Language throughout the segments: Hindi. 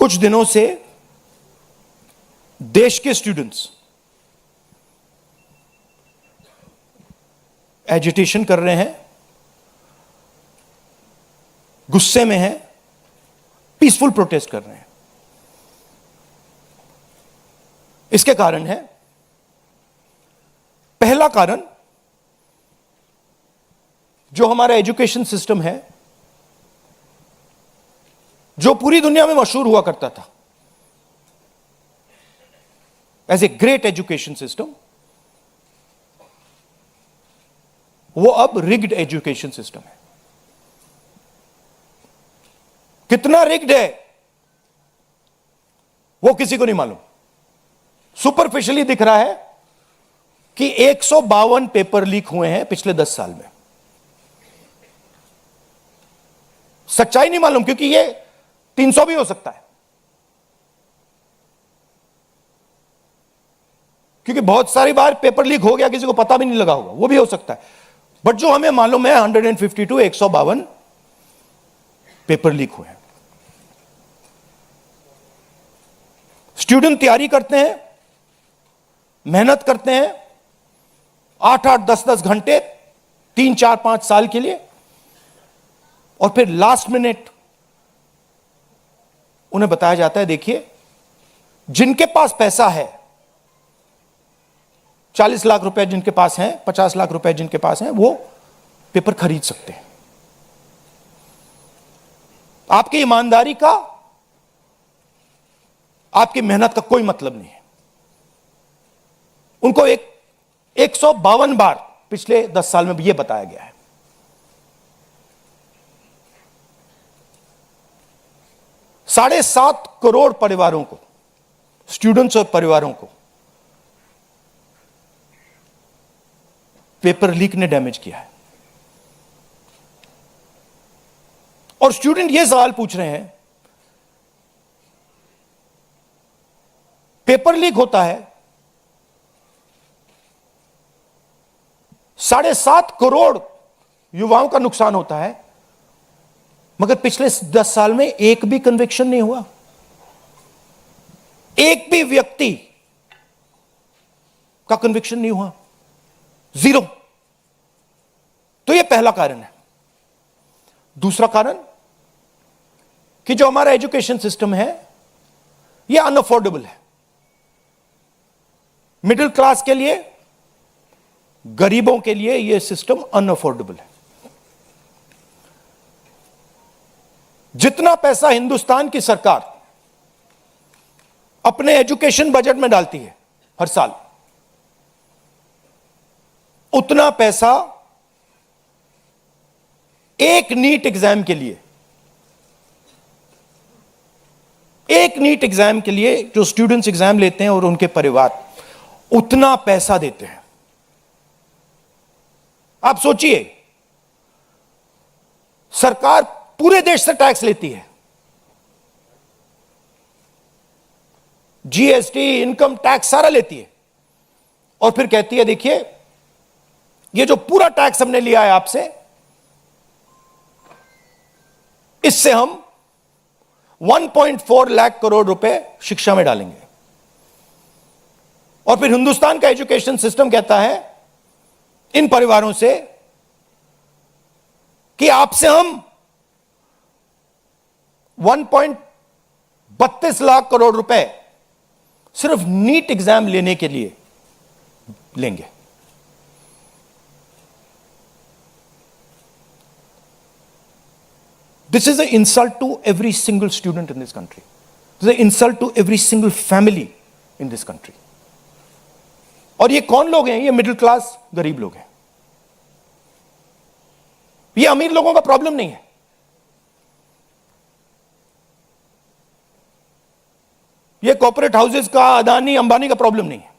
कुछ दिनों से देश के स्टूडेंट्स एजिटेशन कर रहे हैं, गुस्से में हैं, पीसफुल प्रोटेस्ट कर रहे हैं। इसके कारण है, पहला कारण जो हमारा एजुकेशन सिस्टम है, जो पूरी दुनिया में मशहूर हुआ करता था as a great education system, वो अब रिग्ड एजुकेशन सिस्टम है। कितना रिग्ड है वो किसी को नहीं मालूम। सुपरफिशियली दिख रहा है कि 152 पेपर लीक हुए हैं पिछले 10 साल में। सच्चाई नहीं मालूम, क्योंकि ये 300 भी हो सकता है, क्योंकि बहुत सारी बार पेपर लीक हो गया, किसी को पता भी नहीं लगा होगा, वो भी हो सकता है। बट जो हमें मालूम है 152 152 पेपर लीक हुए हैं। स्टूडेंट तैयारी करते हैं, मेहनत करते हैं 8-8 10-10 घंटे 3-4-5 साल के लिए, और फिर लास्ट मिनट उन्हें बताया जाता है, देखिए जिनके पास पैसा है, 40 लाख रुपए जिनके पास हैं, 50 लाख रुपए जिनके पास हैं, वो पेपर खरीद सकते हैं। आपकी ईमानदारी का, आपकी मेहनत का कोई मतलब नहीं है। उनको 152 बार पिछले 10 साल में यह बताया गया है। $7.5 करोड़ परिवारों को, स्टूडेंट्स और परिवारों को पेपर लीक ने डैमेज किया है। और स्टूडेंट यह सवाल पूछ रहे हैं, पेपर लीक होता है, 7.5 करोड़ युवाओं का नुकसान होता है, मगर पिछले 10 साल में एक भी कन्विक्शन नहीं हुआ, एक भी व्यक्ति का कन्विक्शन नहीं हुआ, 0। तो यह पहला कारण है। दूसरा कारण कि जो हमारा एजुकेशन सिस्टम है यह अनअफोर्डेबल है। मिडिल क्लास के लिए, गरीबों के लिए यह सिस्टम अनअफोर्डेबल है। जितना पैसा हिंदुस्तान की सरकार अपने एजुकेशन बजट में डालती है हर साल, उतना पैसा एक नीट एग्जाम के लिए, जो स्टूडेंट्स एग्जाम लेते हैं और उनके परिवार, उतना पैसा देते हैं। आप सोचिए, सरकार पूरे देश से टैक्स लेती है, जीएसटी, इनकम टैक्स सारा लेती है, और फिर कहती है देखिए ये जो पूरा टैक्स हमने लिया है आपसे, इससे हम 1.4 लाख करोड़ रुपए शिक्षा में डालेंगे। और फिर हिंदुस्तान का एजुकेशन सिस्टम कहता है इन परिवारों से कि आपसे हम 1.32 लाख करोड़ रुपए सिर्फ नीट एग्जाम लेने के लिए लेंगे। This is an insult to every single student in this country. This is an insult to every single family in this country. और ये कौन लोग हैं? ये मिडिल क्लास गरीब लोग हैं। ये अमीर लोगों का प्रॉब्लम नहीं है। ये कॉर्पोरेट हाउसेस का, अदानी अंबानी का प्रॉब्लम नहीं है।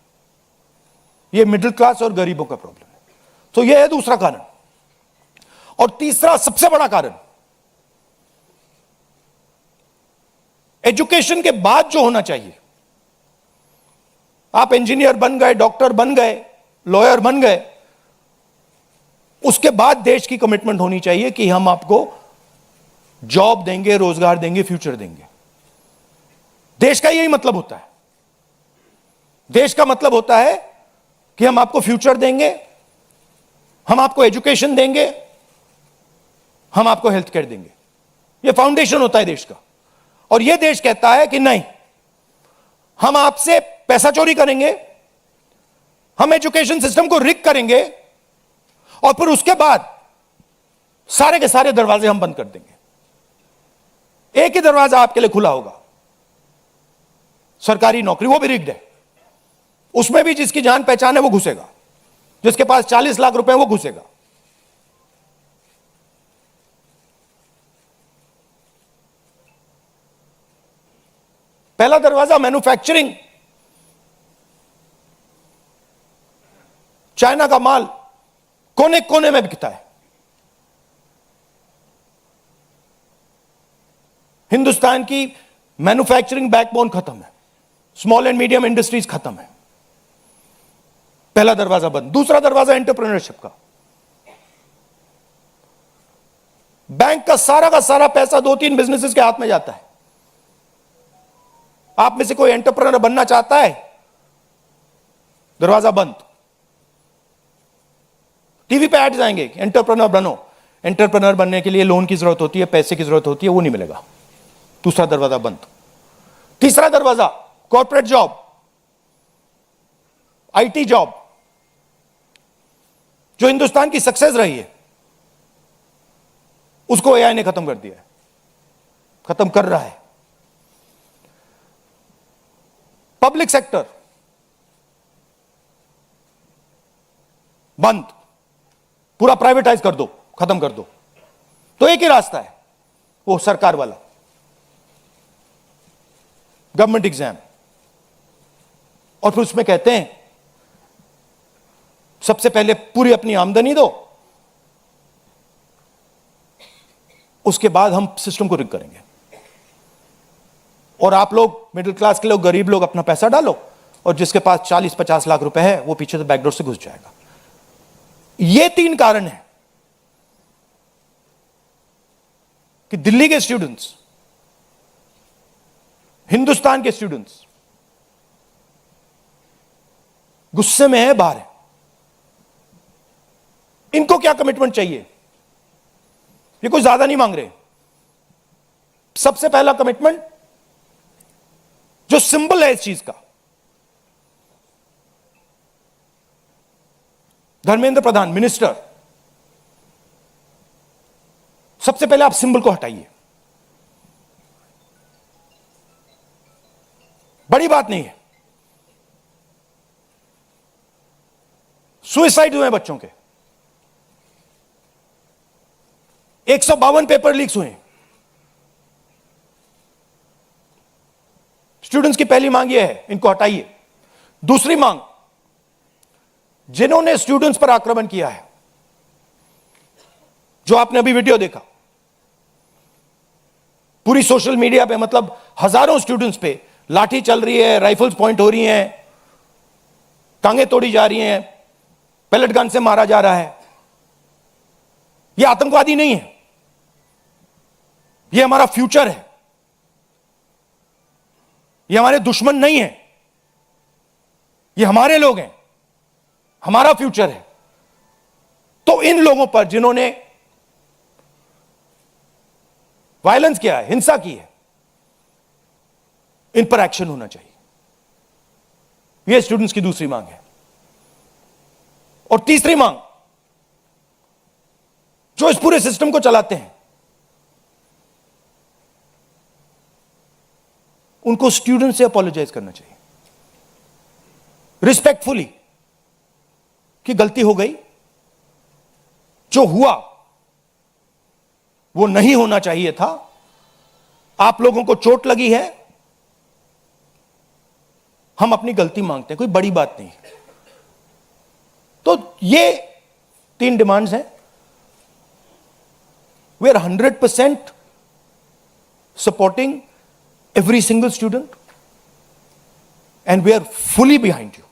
ये मिडिल क्लास और गरीबों का प्रॉब्लम है। तो ये है दूसरा कारण। और तीसरा सबसे बड़ा कारण, एजुकेशन के बाद जो होना चाहिए, आप इंजीनियर बन गए, डॉक्टर बन गए, लॉयर बन गए, उसके बाद देश की कमिटमेंट होनी चाहिए कि हम आपको जॉब देंगे, रोजगार देंगे, फ्यूचर देंगे। देश का यही मतलब होता है। देश का मतलब होता है कि हम आपको फ्यूचर देंगे, हम आपको एजुकेशन देंगे, हम आपको हेल्थ केयर देंगे। यह फाउंडेशन होता है देश का। और यह देश कहता है कि नहीं, हम आपसे पैसा चोरी करेंगे, हम एजुकेशन सिस्टम को रिग करेंगे और फिर उसके बाद सारे के सारे दरवाजे हम बंद कर देंगे। एक ही दरवाजा आपके लिए खुला होगा, सरकारी नौकरी, वो भी रिग्ड है। उसमें भी जिसकी जान पहचान है वो घुसेगा, जिसके पास 40 लाख रुपए वो घुसेगा। पहला दरवाजा मैन्युफैक्चरिंग, चाइना का माल कोने कोने में बिकता है, हिंदुस्तान की मैन्युफैक्चरिंग बैकबोन खत्म है, स्मॉल एंड मीडियम इंडस्ट्रीज खत्म है। पहला दरवाजा बंद। दूसरा दरवाजा एंटरप्रेन्योरशिप का। बैंक का सारा पैसा 2-3 बिजनेसेस के हाथ में जाता है। आप में से कोई एंटरप्रेन्योर बनना चाहता है, दरवाजा बंद। टीवी पे एड्स आएंगे, एंटरप्रेन्योर बनो। एंटरप्रेन्योर बनने के लिए लोन की जरूरत होती है, पैसे की जरूरत होती है, वो नहीं मिलेगा। दूसरा दरवाजा बंद। तीसरा दरवाजा कॉर्पोरेट जॉब, आईटी जॉब, जो हिंदुस्तान की सक्सेस रही है, उसको एआई ने खत्म कर दिया है, खत्म कर रहा है। पब्लिक सेक्टर बंद, पूरा प्राइवेटाइज कर दो, खत्म कर दो। तो एक ही रास्ता है, वो सरकार वाला, गवर्नमेंट एग्जाम। और फिर उसमें कहते हैं सबसे पहले पूरी अपनी आमदनी दो, उसके बाद हम सिस्टम को रिग करेंगे। और आप लोग मिडिल क्लास के लोग, गरीब लोग अपना पैसा डालो, और जिसके पास 40-50 लाख रुपए है वो पीछे से बैकडोर से घुस जाएगा। ये 3 कारण हैं कि दिल्ली के स्टूडेंट्स, हिंदुस्तान के स्टूडेंट्स गुस्से में है, बाहर है। इनको क्या कमिटमेंट चाहिए? ये कोई ज्यादा नहीं मांग रहे। सबसे पहला कमिटमेंट जो सिंबल है इस चीज का, धर्मेंद्र प्रधान मिनिस्टर, सबसे पहले आप सिंबल को हटाइए। बड़ी बात नहीं है। सुइसाइड हुए हैं बच्चों के, 152 पेपर लीक्स हुए। स्टूडेंट्स की पहली मांग यह है, इनको हटाइए। दूसरी मांग, जिन्होंने स्टूडेंट्स पर आक्रमण किया है, जो आपने अभी वीडियो देखा, पूरी सोशल मीडिया पे, मतलब हजारों स्टूडेंट्स पे लाठी चल रही है, राइफल्स पॉइंट हो रही हैं, टांगे तोड़ी जा रही हैं, पेलेट गन से मारा जा रहा है। यह आतंकवादी नहीं है, यह हमारा फ्यूचर है, ये हमारे दुश्मन नहीं है, ये हमारे लोग हैं, हमारा फ्यूचर है। तो इन लोगों पर जिन्होंने वायलेंस किया है, हिंसा की है, इन पर एक्शन होना चाहिए। यह स्टूडेंट्स की दूसरी मांग है। और तीसरी मांग, जो इस पूरे सिस्टम को चलाते हैं, उनको स्टूडेंट से अपोलोजाइज करना चाहिए, रिस्पेक्टफुली, कि गलती हो गई, जो हुआ वो नहीं होना चाहिए था, आप लोगों को चोट लगी है, हम अपनी गलती मांगते हैं, कोई बड़ी बात नहीं है। तो ये 3 डिमांड्स हैं। We are 100% supporting every single student, and we are fully behind you,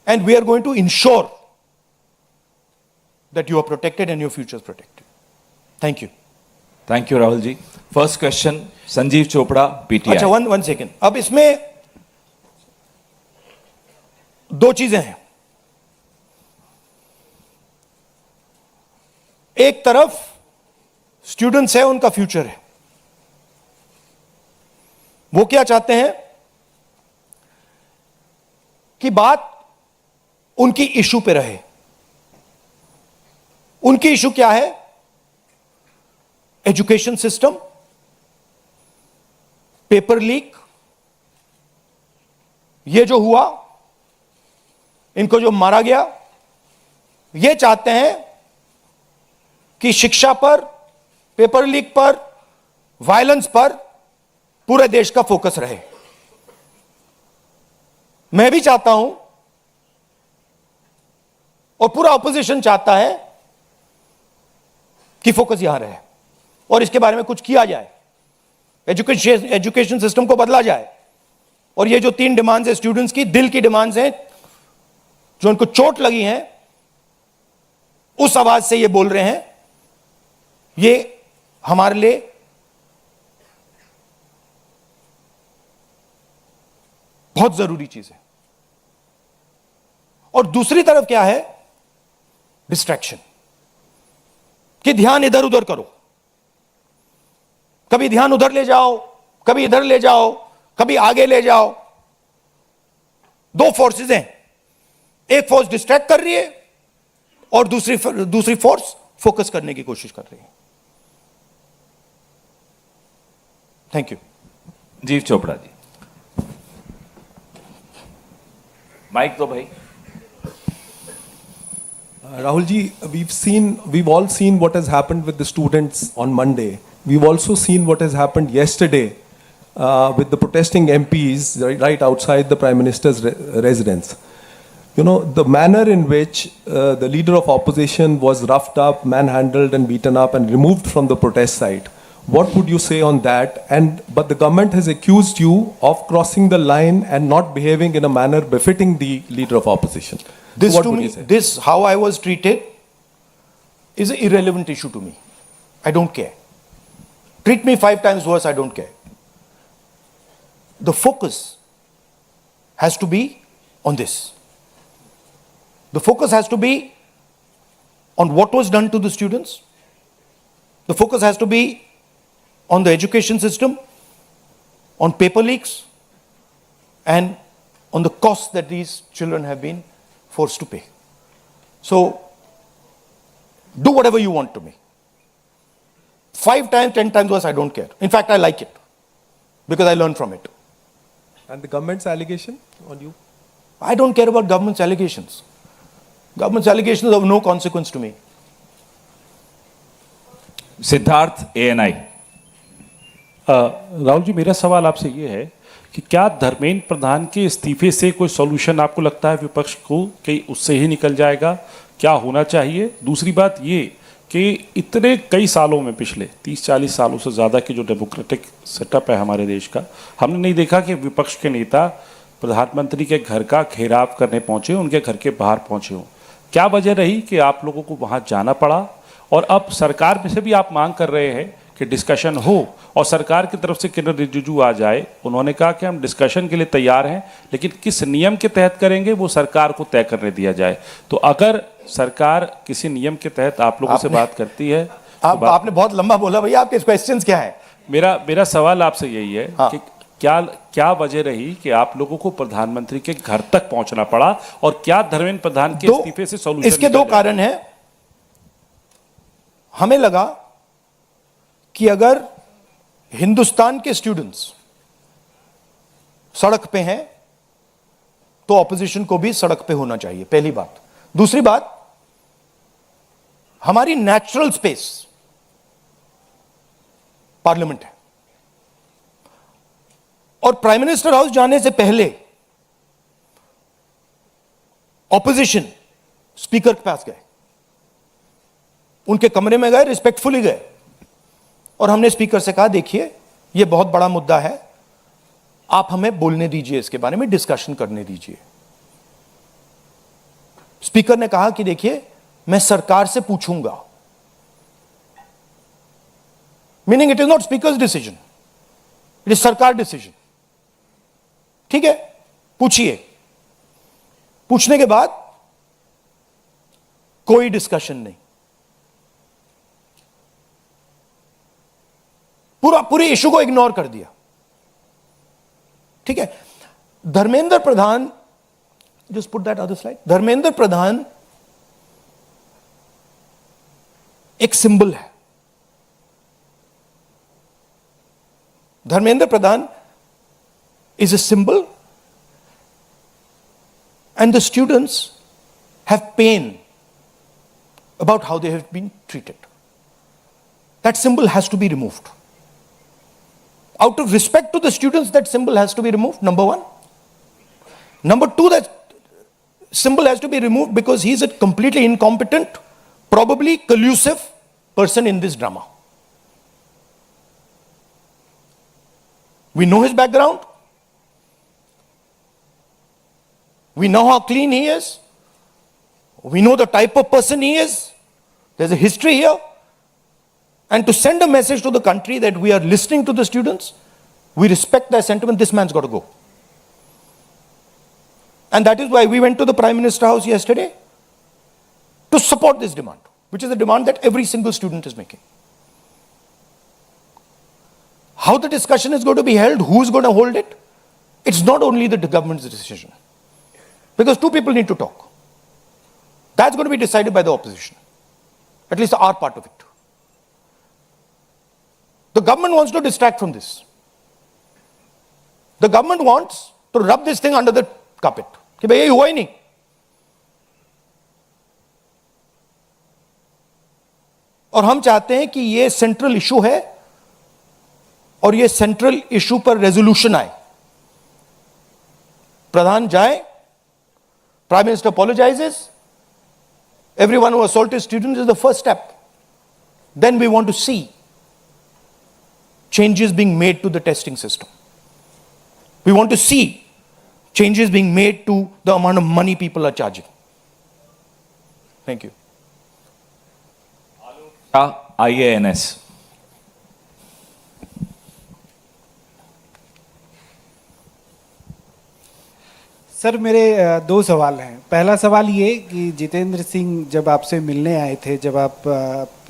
and we are going to ensure that you are protected and your future is protected. Thank you. Thank you, Rahul ji. First question, Sanjeev Chopra, PTI. अच्छा, वन सेकेंड। अब इसमें दो चीजें हैं। एक तरफ स्टूडेंट्स है, उनका फ्यूचर है। वो क्या चाहते हैं कि बात उनकी इशू पे रहे। उनकी इशू क्या है? एजुकेशन सिस्टम, पेपर लीक, ये जो हुआ, इनको जो मारा गया, ये चाहते हैं कि शिक्षा पर, पेपर लीक पर, वायलेंस पर पूरे देश का फोकस रहे। मैं भी चाहता हूं और पूरा ऑपोजिशन चाहता है कि फोकस यहां रहे और इसके बारे में कुछ किया जाए, एजुकेशन सिस्टम को बदला जाए। और ये जो 3 डिमांड्स है स्टूडेंट्स की, दिल की डिमांड्स हैं, जो उनको चोट लगी हैं, उस आवाज से ये बोल रहे हैं। ये हमारे लिए बहुत जरूरी चीज है। और दूसरी तरफ क्या है? डिस्ट्रैक्शन, कि ध्यान इधर उधर करो, कभी ध्यान उधर ले जाओ, कभी इधर ले जाओ, कभी आगे ले जाओ। 2 फोर्सेस हैं, एक फोर्स डिस्ट्रैक्ट कर रही है और दूसरी फोर्स फोकस करने की कोशिश कर रही है। Thank you. जीव चोपड़ा जी, माइक दो भाई। Rahul ji, we've all seen what has happened with the students on Monday. We've also seen what has happened yesterday with the protesting MPs right outside the Prime Minister's residence. You know, the manner in which the leader of opposition was roughed up, manhandled and beaten up and removed from the protest site. What would you say on that? But the government has accused you of crossing the line and not behaving in a manner befitting the leader of opposition. This What to would me, you say? this how I was treated is an irrelevant issue to me. I don't care. Treat me 5 times worse, I don't care. The focus has to be on this. The focus has to be on what was done to the students. The focus has to be on the education system, on paper leaks, and on the costs that these children have been forced to pay. So, do whatever you want to me. 5 times, 10 times worse, I don't care. In fact, I like it because I learn from it. And the government's allegation on you? I don't care about government's allegations. Government's allegations are of no consequence to me. Siddharth, ANI। Rahul ji, मेरा सवाल आपसे ये है कि क्या धर्मेंद्र प्रधान के इस्तीफे से कोई सॉल्यूशन आपको लगता है विपक्ष को कि उससे ही निकल जाएगा? क्या होना चाहिए? दूसरी बात ये कि इतने कई सालों में, पिछले 30-40 सालों से ज़्यादा की जो डेमोक्रेटिक सेटअप है हमारे देश का, हमने नहीं देखा कि विपक्ष के नेता प्रधानमंत्री के घर का घेराव करने पहुँचे, उनके घर के बाहर पहुँचे हों। क्या वजह रही कि आप लोगों को वहाँ जाना पड़ा? और अब सरकार में से भी आप मांग कर रहे हैं कि डिस्कशन हो और सरकार की तरफ से किरण रिजिजू आ जाए। उन्होंने कहा कि हम डिस्कशन के लिए तैयार हैं, लेकिन किस नियम के तहत करेंगे वो सरकार को तय करने दिया जाए। तो अगर सरकार किसी नियम के तहत आप लोगों से बात करती है आपने बहुत लंबा बोला भैया, आपके क्वेश्चंस क्या है? मेरा सवाल आपसे यही है हाँ। कि क्या वजह रही कि आप लोगों को प्रधानमंत्री के घर तक पहुंचना पड़ा और क्या धर्मेंद्र प्रधान के इस्तीफे से सॉल्यूशन? इसके 2 कारण हैं। हमें लगा कि अगर हिंदुस्तान के स्टूडेंट्स सड़क पे हैं तो ऑपोजिशन को भी सड़क पे होना चाहिए, पहली बात। दूसरी बात, हमारी नेचुरल स्पेस पार्लियामेंट है और प्राइम मिनिस्टर हाउस जाने से पहले ऑपोजिशन स्पीकर के पास गए, उनके कमरे में गए, रिस्पेक्टफुली गए और हमने स्पीकर से कहा देखिए यह बहुत बड़ा मुद्दा है, आप हमें बोलने दीजिए, इसके बारे में डिस्कशन करने दीजिए। स्पीकर ने कहा कि देखिए मैं सरकार से पूछूंगा, meaning it is not speakers decision, it is सरकार डिसीजन। ठीक है, पूछिए। पूछने के बाद कोई डिस्कशन नहीं, पूरे इशू को इग्नोर कर दिया। ठीक है, Dharmendra Pradhan, just put that other slide. Dharmendra Pradhan एक सिंबल है। धर्मेंद्र प्रधान is a symbol, and the students have pain about how they have been treated. That symbol has to be removed. Out of respect to the students, that symbol has to be removed, number one. Number two, that symbol has to be removed because he is a completely incompetent, probably collusive person in this drama. We know his background. We know how clean he is. We know the type of person he is. There's a history here. And to send a message to the country that we are listening to the students, we respect their sentiment, this man's got to go. And that is why we went to the Prime Minister House yesterday to support this demand, which is a demand that every single student is making. How the discussion is going to be held, who is going to hold it, it's not only the government's decision. Because two people need to talk. That's going to be decided by the opposition. At least our part of it. The government wants to distract from this. The government wants to rub this thing under the carpet. कि भाई ये हुआ ही नहीं. और हम चाहते हैं कि ये सेंट्रल इशू है और ये सेंट्रल इशू पर रेजोल्यूशन आए. प्रधान जाए, Prime Minister apologizes. Everyone who assaulted students is the first step. Then we want to see changes being made to the testing system. We want to see changes being made to the amount of money people are charging. Thank you. IANS. Sir मेरे दो सवाल हैं। पहला सवाल ये कि जितेंद्र सिंह जब आपसे मिलने आए थे, जब आप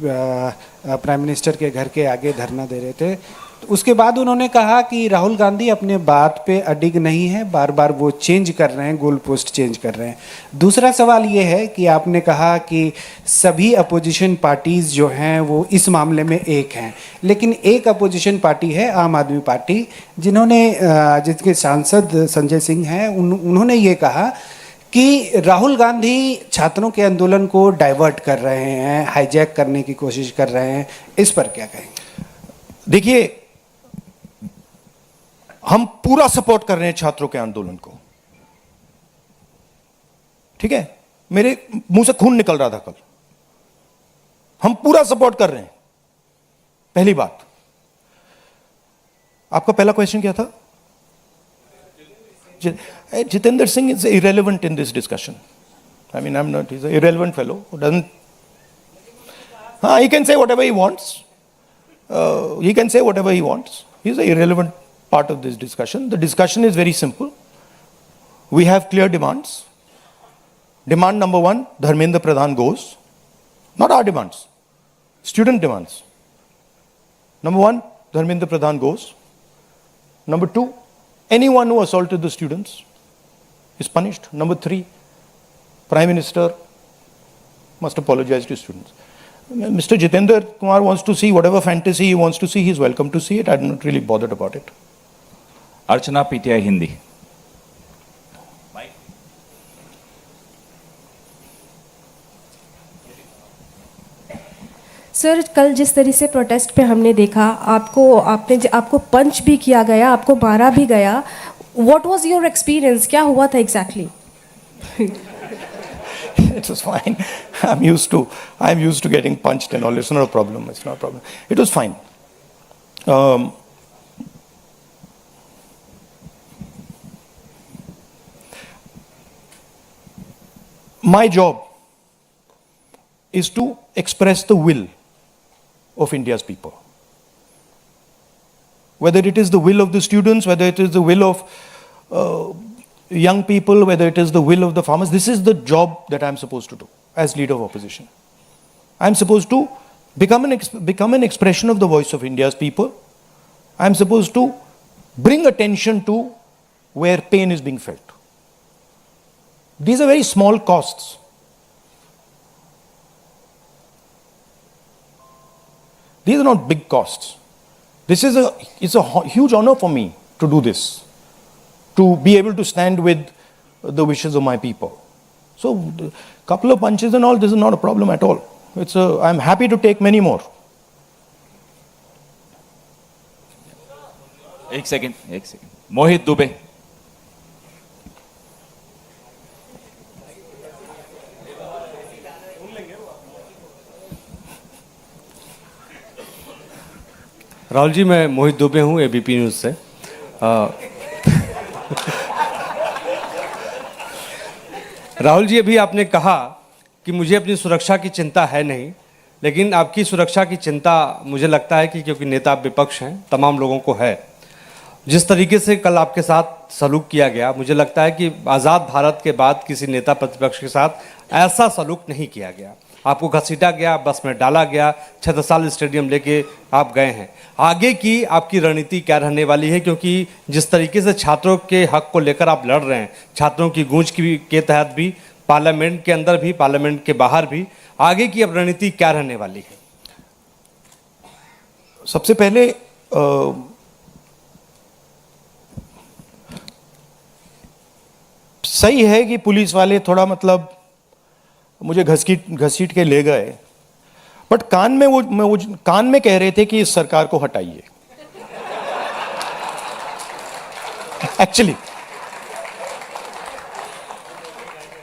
प्राइम मिनिस्टर के घर के आगे धरना दे रहे थे, तो उसके बाद उन्होंने कहा कि राहुल गांधी अपने बात पे अडिग नहीं है, बार बार वो चेंज कर रहे हैं, गोल पोस्ट चेंज कर रहे हैं। दूसरा सवाल ये है कि आपने कहा कि सभी अपोजिशन पार्टीज़ जो हैं वो इस मामले में एक हैं, लेकिन एक अपोजिशन पार्टी है आम आदमी पार्टी, जिसके सांसद संजय सिंह हैं, उन्होंने ये कहा कि राहुल गांधी छात्रों के आंदोलन को डाइवर्ट कर रहे हैं, हाईजैक करने की कोशिश कर रहे हैं। इस पर क्या कहेंगे? देखिए, हम पूरा सपोर्ट कर रहे हैं छात्रों के आंदोलन को। ठीक है, मेरे मुंह से खून निकल रहा था कल। हम पूरा सपोर्ट कर रहे हैं। पहली बात, आपका पहला क्वेश्चन क्या था? Jitendra Singh is irrelevant in this discussion. I mean, he's an irrelevant fellow who doesn't. He can say whatever he wants. He can say whatever he wants. He's an irrelevant part of this discussion. The discussion is very simple. We have clear demands. Demand number one, Dharmendra Pradhan goes. Not our demands, student demands. Number one, Dharmendra Pradhan goes. Number two, anyone who assaulted the students is punished. Number three, Prime Minister must apologize to students. Mr. Jitendra Kumar wants to see whatever fantasy he wants to see. He's welcome to see it. I'm not really bothered about it. Archana, PTI Hindi. Sir, कल जिस तरह से प्रोटेस्ट पे हमने देखा, आपको पंच भी किया गया, आपको मारा भी गया। What was your experience? क्या हुआ था exactly? It was fine. I'm used to getting punched and all. It's not a problem. It's not a problem. It was fine. My job is to express the will of India's people. whether it is the will of the students, whether it is the will of young people, whether it is the will of the farmers. This is the job that I'm supposed to do as leader of opposition. I'm supposed to become an expression of the voice of India's people. I'm supposed to bring attention to where pain is being felt. These are very small costs. These are not big costs. It's a huge honor for me to do this, to be able to stand with the wishes of my people. So, a couple of punches and all, this is not a problem at all. I'm happy to take many more. एक सेकंड मोहित दुबे. राहुल जी, मैं मोहित दुबे हूँ एबीपी न्यूज़ से. राहुल जी, अभी आपने कहा कि मुझे अपनी सुरक्षा की चिंता है नहीं, लेकिन आपकी सुरक्षा की चिंता मुझे लगता है कि क्योंकि नेता विपक्ष हैं, तमाम लोगों को है. जिस तरीके से कल आपके साथ सलूक किया गया, मुझे लगता है कि आज़ाद भारत के बाद किसी नेता प्रतिपक्ष के साथ ऐसा सलूक नहीं किया गया. आपको घसीटा गया, बस में डाला गया, छत्रसाल स्टेडियम लेके आप गए हैं. आगे की आपकी रणनीति क्या रहने वाली है? क्योंकि जिस तरीके से छात्रों के हक को लेकर आप लड़ रहे हैं, छात्रों की गूंज के तहत भी, पार्लियामेंट के अंदर भी, पार्लियामेंट के बाहर भी, आगे की अब रणनीति क्या रहने वाली है? सबसे पहले सही है कि पुलिस वाले थोड़ा मतलब मुझे घसीट के ले गए, बट कान में कह रहे थे कि इस सरकार को हटाइए. एक्चुअली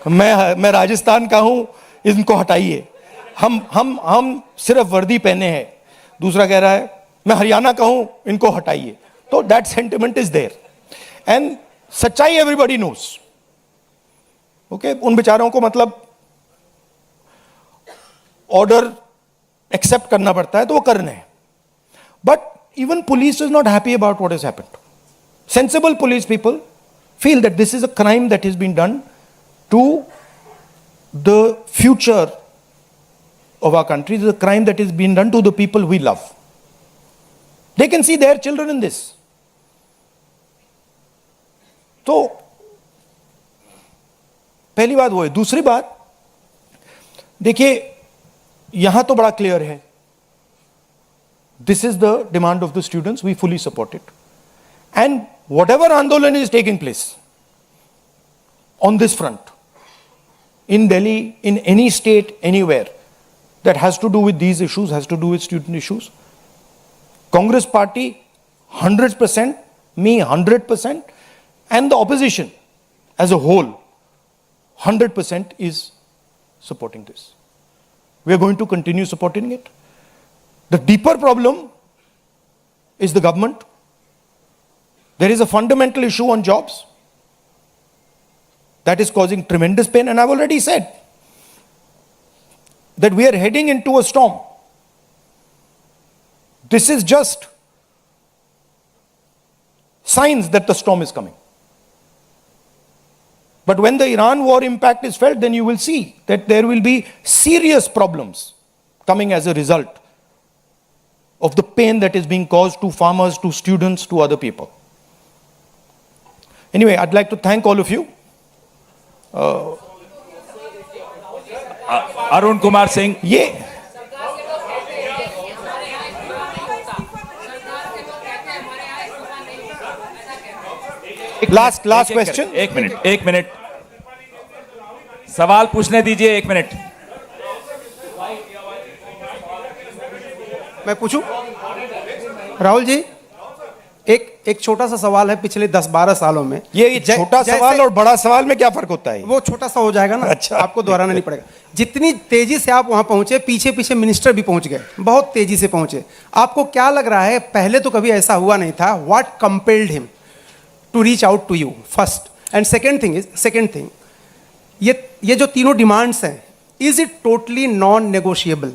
मैं राजस्थान का हूं, इनको हटाइए. हम सिर्फ वर्दी पहने हैं. दूसरा कह रहा है मैं हरियाणा का हूं, इनको हटाइए. तो that sentiment is there and सच्चाई एवरीबॉडी नोस. ओके, उन बेचारों को मतलब ऑर्डर एक्सेप्ट करना पड़ता है, तो वो करने हैं. But even police is not happy about what has happened. Sensible police people feel that this is a crime that has been done to the future of our country. This is a crime that has been done to the people we love. They can see their children in this. तो पहली बात वो है. दूसरी बात देखिए, यहां तो बड़ा क्लियर है. This is the demand of the students. We fully support it. And whatever Andolan is taking place on this front, in Delhi, in any state, anywhere, that has to do with these issues, has to do with student issues, Congress party 100%, me 100%, and the opposition as a whole 100% is supporting this. We are going to continue supporting it. The deeper problem is the government. There is a fundamental issue on jobs that is causing tremendous pain, and I've already said that we are heading into a storm. This is just signs that the storm is coming. But when the Iran war impact is felt, then you will see that there will be serious problems coming as a result of the pain that is being caused to farmers, to students, to other people. Anyway, I'd like to thank all of you. Arun Kumar Singh. ये लास्ट क्वेश्चन. एक मिनट सवाल पूछने दीजिए. 1 मिनट. मैं पूछूं? राहुल जी, एक छोटा सा सवाल है. पिछले 10-12 सालों में ये छोटा सवाल और बड़ा सवाल में क्या फर्क होता है? वो छोटा सा हो जाएगा ना. अच्छा, आपको दोहराना नहीं पड़ेगा. जितनी तेजी से आप वहां पहुंचे, पीछे पीछे मिनिस्टर भी पहुंच गए, बहुत तेजी से पहुंचे. आपको क्या लग रहा है, पहले तो कभी ऐसा हुआ नहीं था? What compelled him to reach out to you first? And second thing, ये जो तीनों डिमांड्स हैं, is it totally non negotiable?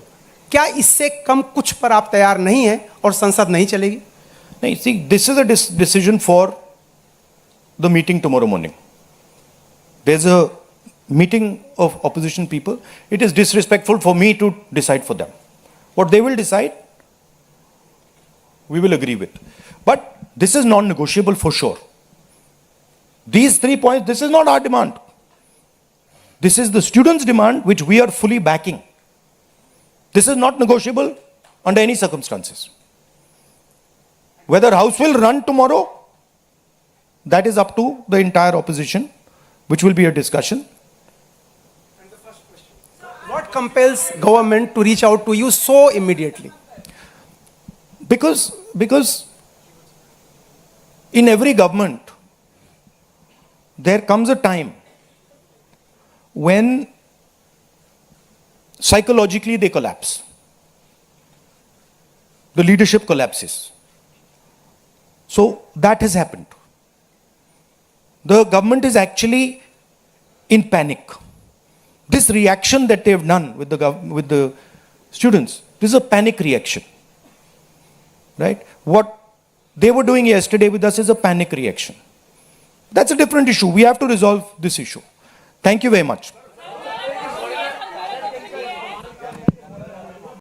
क्या इससे कम कुछ पर आप तैयार नहीं है और संसद नहीं चलेगी? No, see, this is a decision for the meeting tomorrow morning. There's a meeting of opposition people. It is disrespectful for me to decide for them. What they will decide, we will agree with. But this is non-negotiable for sure. These 3 points, this is not our demand. This is the students' demand, which we are fully backing. This is not negotiable under any circumstances. Whether House will run tomorrow, that is up to the entire opposition, which will be a discussion. What compels government to reach out to you so immediately? Because in every government, there comes a time when psychologically they collapse. The leadership collapses. So that has happened. The government is actually in panic. This reaction that they have done with the students, this is a panic reaction. Right? What they were doing yesterday with us is a panic reaction. That's a different issue. We have to resolve this issue. Thank you very much.